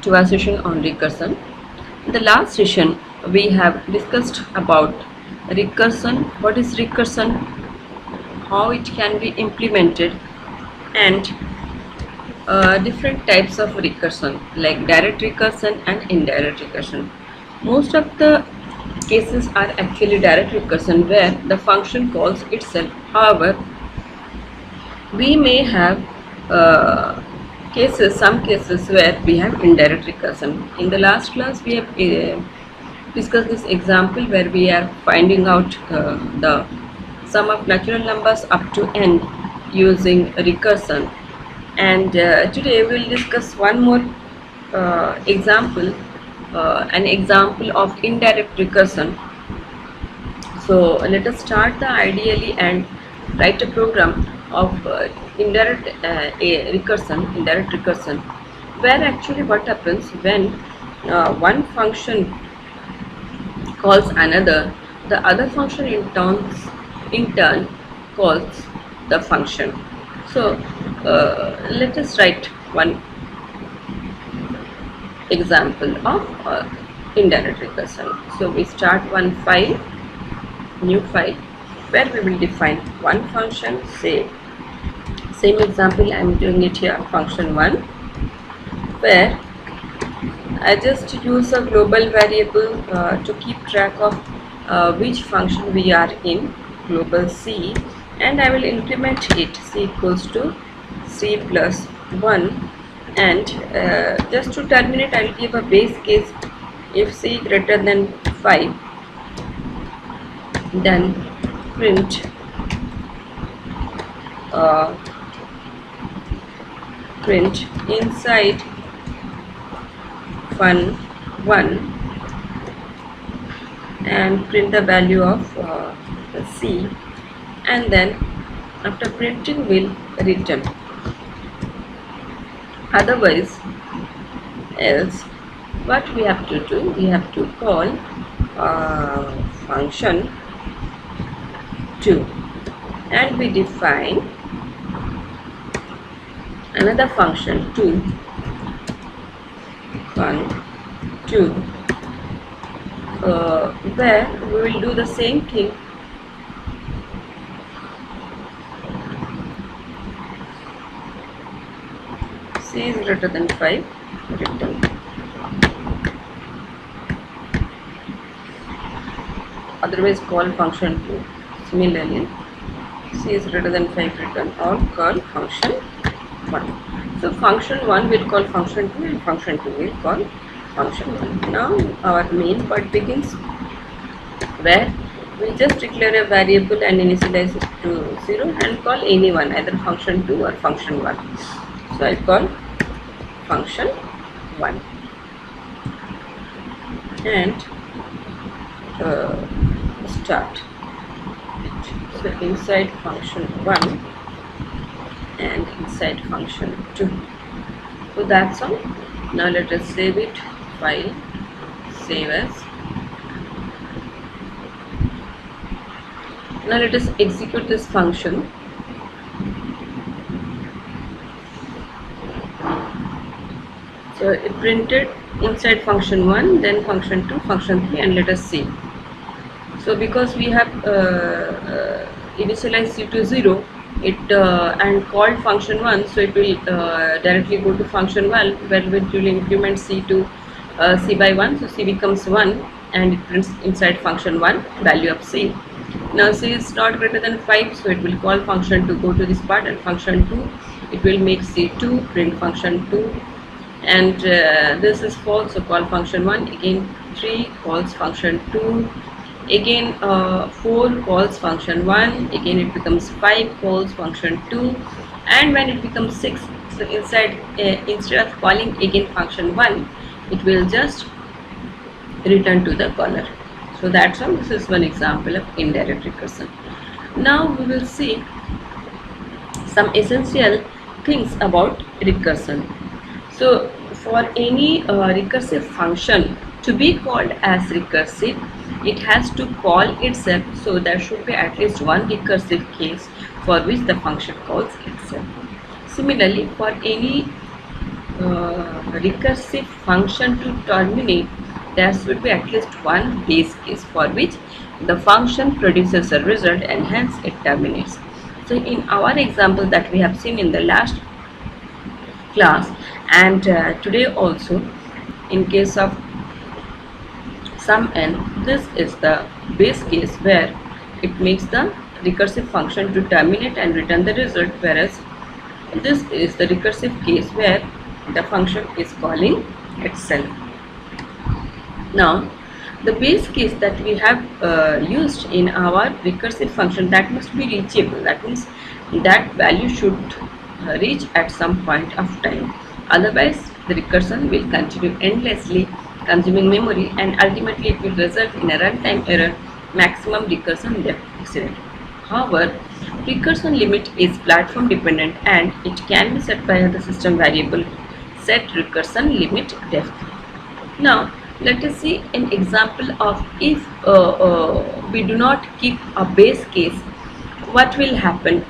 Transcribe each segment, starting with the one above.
to our session on recursion. In the last session, we have discussed about recursion, what is recursion, how it can be implemented, and different types of recursion like direct recursion and indirect recursion. Most of the cases are actually direct recursion where the function calls itself. However, we may have some cases where we have indirect recursion. In the last class, we have discussed this example where we are finding out the sum of natural numbers up to n using recursion, and today we will discuss one more example, an example of indirect recursion. So let us start the ideally and write a program of indirect recursion, where actually what happens when one function calls another, the other function in turn calls the function. So let us write one example of indirect recursion. So we start one file, new file, where we will define one function. Say same example I am doing it here, function 1, where I just use a global variable to keep track of which function we are in, global C, and I will increment it, C equals to C plus 1, and just to terminate I will give a base case. If C greater than 5, then print inside fun1 and print the value of C, and then after printing will return. Otherwise, else what we have to do, we have to call function 2, and we define another function 2, fun2, where we will do the same thing. C is greater than 5, return. Otherwise call function 2. Similarly, C is greater than 5, return, or call function 1. So function 1 will call function 2 and function 2 will call function 1. Now our main part begins, where we just declare a variable and initialize it to 0 and call any one, either function 2 or function 1. So I call function 1 and start it. So inside function 1 and inside function 2. So that's all. Now let us save it. File, save as. Now let us execute this function. So it printed inside function 1, then function 2, function 3, and let us see. So because we have initialized C to 0, it and called function 1, so it will directly go to function 1, where it will increment C to C by 1, so C becomes 1, and it prints inside function 1 value of C. Now C is not greater than 5, so it will call function 2, go to this part, and function 2, it will make C2, print function 2, and this is false, so call function 1, again 3 calls function 2, again 4 calls function 1, again it becomes 5 calls function 2, and when it becomes 6, so instead of calling again function 1, it will just return to the caller. So that's all. This is one example of indirect recursion. Now we will see some essential things about recursion. So for any recursive function to be called as recursive, it has to call itself, so there should be at least one recursive case for which the function calls itself. Similarly, for any recursive function to terminate, there should be at least one base case for which the function produces a result and hence it terminates. So in our example that we have seen in the last class and today also, in case of sum n, this is the base case where it makes the recursive function to terminate and return the result, whereas this is the recursive case where the function is calling itself. Now the base case that we have used in our recursive function, that must be reachable. That means that value should reach at some point of time, otherwise the recursion will continue endlessly consuming memory and ultimately it will result in a runtime error, maximum recursion depth exceeded. However, recursion limit is platform dependent and it can be set by the system variable set recursion limit depth. Now let us see an example of if we do not keep a base case, what will happen,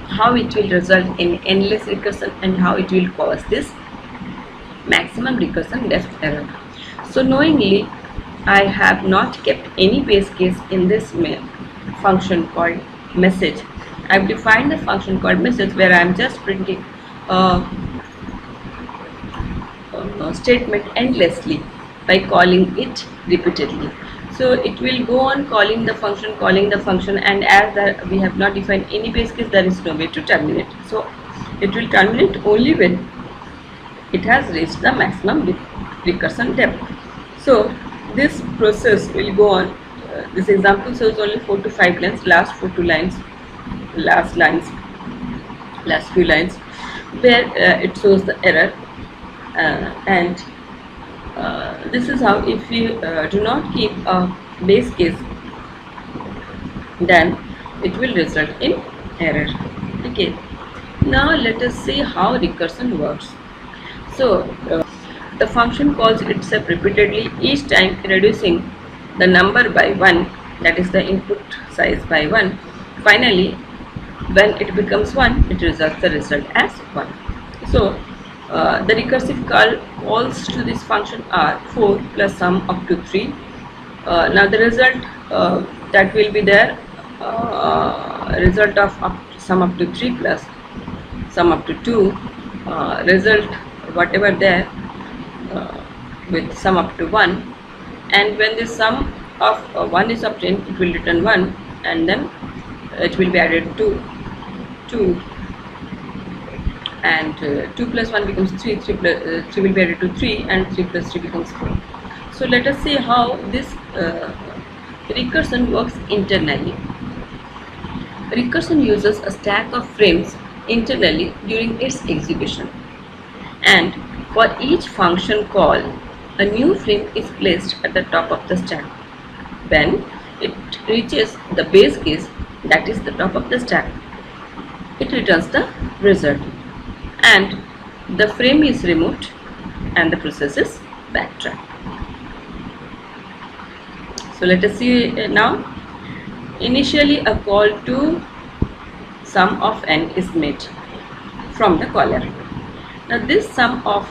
how it will result in endless recursion and how it will cause this maximum recursion depth error. So knowingly I have not kept any base case in this function called message. I have defined the function called message where I am just printing a statement endlessly by calling it repeatedly. So it will go on calling the function, and as we have not defined any base case, there is no way to terminate. So it will terminate only when it has reached the maximum recursion depth. So this process will go on. This example shows only 4 to 5 lines, last few lines where it shows the error, and this is how, if you do not keep a base case, then it will result in error. Okay, now let us see how recursion works. So the function calls itself repeatedly, each time reducing the number by 1, that is the input size by 1. Finally, when it becomes 1, it results the result as 1. So the recursive calls to this function are 4 plus sum up to 3. Now the result that will be there, result of sum up to 3 plus sum up to 2, result whatever there with sum up to 1, and when the sum of 1 is obtained, it will return 1 and then it will be added to 2, and 2 plus 1 becomes 3, 3 will be added to 3, and 3 plus 3 becomes 4. So let us see how this recursion works internally. Recursion uses a stack of frames internally during its execution, and for each function call, a new frame is placed at the top of the stack. When it reaches the base case, that is the top of the stack, it returns the result, and the frame is removed and the process is backtracked. So let us see now. Initially a call to sum of n is made from the caller. Now this sum of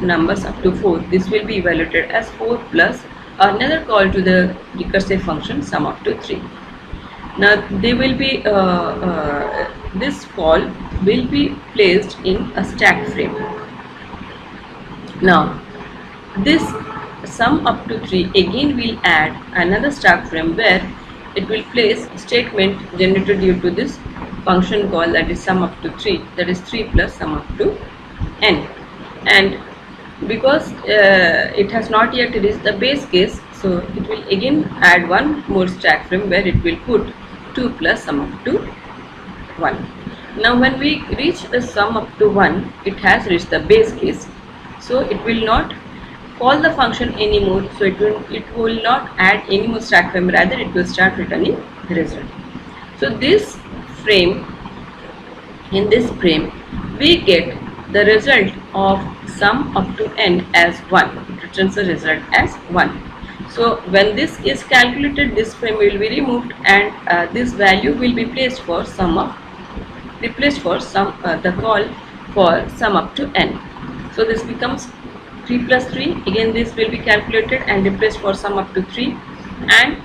numbers up to 4, this will be evaluated as 4 plus another call to the recursive function sum up to 3. Now they will be this call will be placed in a stack frame. Now this sum up to 3 again will add another stack frame where it will place statement generated due to this function call, that is sum up to 3, that is 3 plus sum up to n, and because it has not yet reached the base case, so it will again add one more stack frame where it will put 2 plus sum up to 1. Now when we reach the sum up to 1, it has reached the base case, so it will not call the function anymore, so it will not add any more stack frame, rather it will start returning the result. So this frame, in this frame we get the result of sum up to n as 1, it returns the result as 1. So when this is calculated, this frame will be removed and this value will be placed for the call for sum up to n. So this becomes 3 plus 3. Again this will be calculated and replaced for sum up to 3, and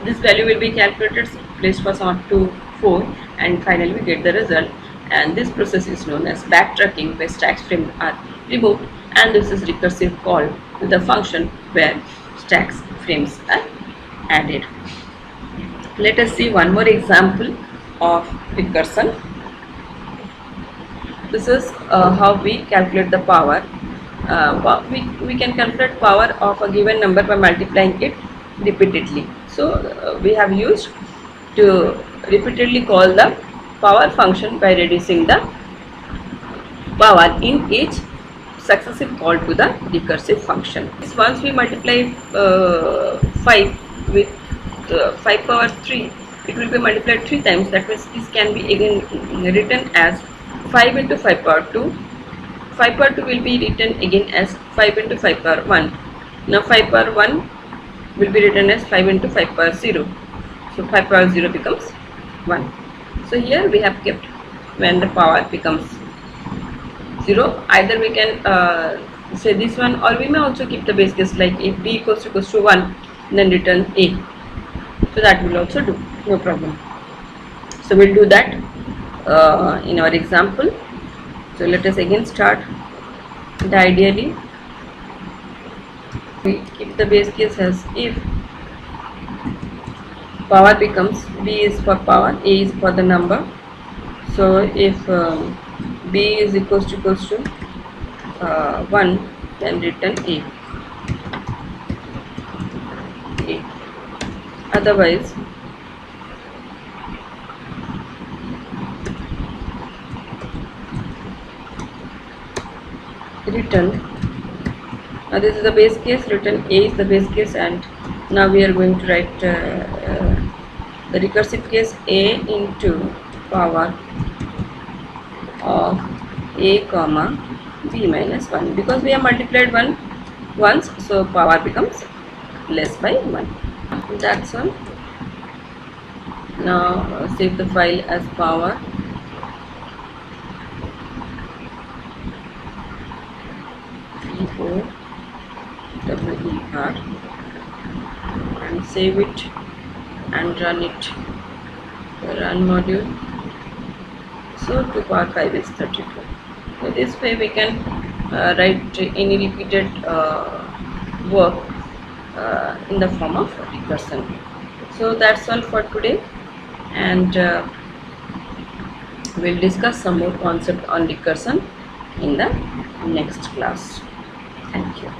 this value will be calculated, placed for sum up to 4, and finally we get the result. And this process is known as backtracking, where stacks frames are removed, and this is recursive call to the function where stacks frames are added. Let us see one more example of recursion. This is how we calculate the power. We can calculate power of a given number by multiplying it repeatedly. So we have used to repeatedly call the power function by reducing the power in each successive call to the recursive function. Once we multiply 5 with 5 power 3, it will be multiplied 3 times. That means this can be again written as 5 into 5 power 2. 5 power 2 will be written again as 5 into 5 power 1. Now 5 power 1 will be written as 5 into 5 power 0. So 5 power 0 becomes 1. So here we have kept when the power becomes 0. Either we can say this one, or we may also keep the base case, like if b equals to 1, then return a. So that will also do, no problem. So we'll do that in our example. So let us again start. And ideally we keep the base case as if power becomes, b is for power, a is for the number. So if b is equals to 1, then return a. Otherwise return, now this is the base case, return a is the base case, and now we are going to write the recursive case, a into power of a comma b minus 1, because we have multiplied 1 once, so power becomes less by 1. That's all. Now save the file as power E4 WER and save it and run it. Run module. So 2 power 5 is 32. So this way we can write any repeated work in the form of recursion. So that's all for today, and we'll discuss some more concept on recursion in the next class. Thank you.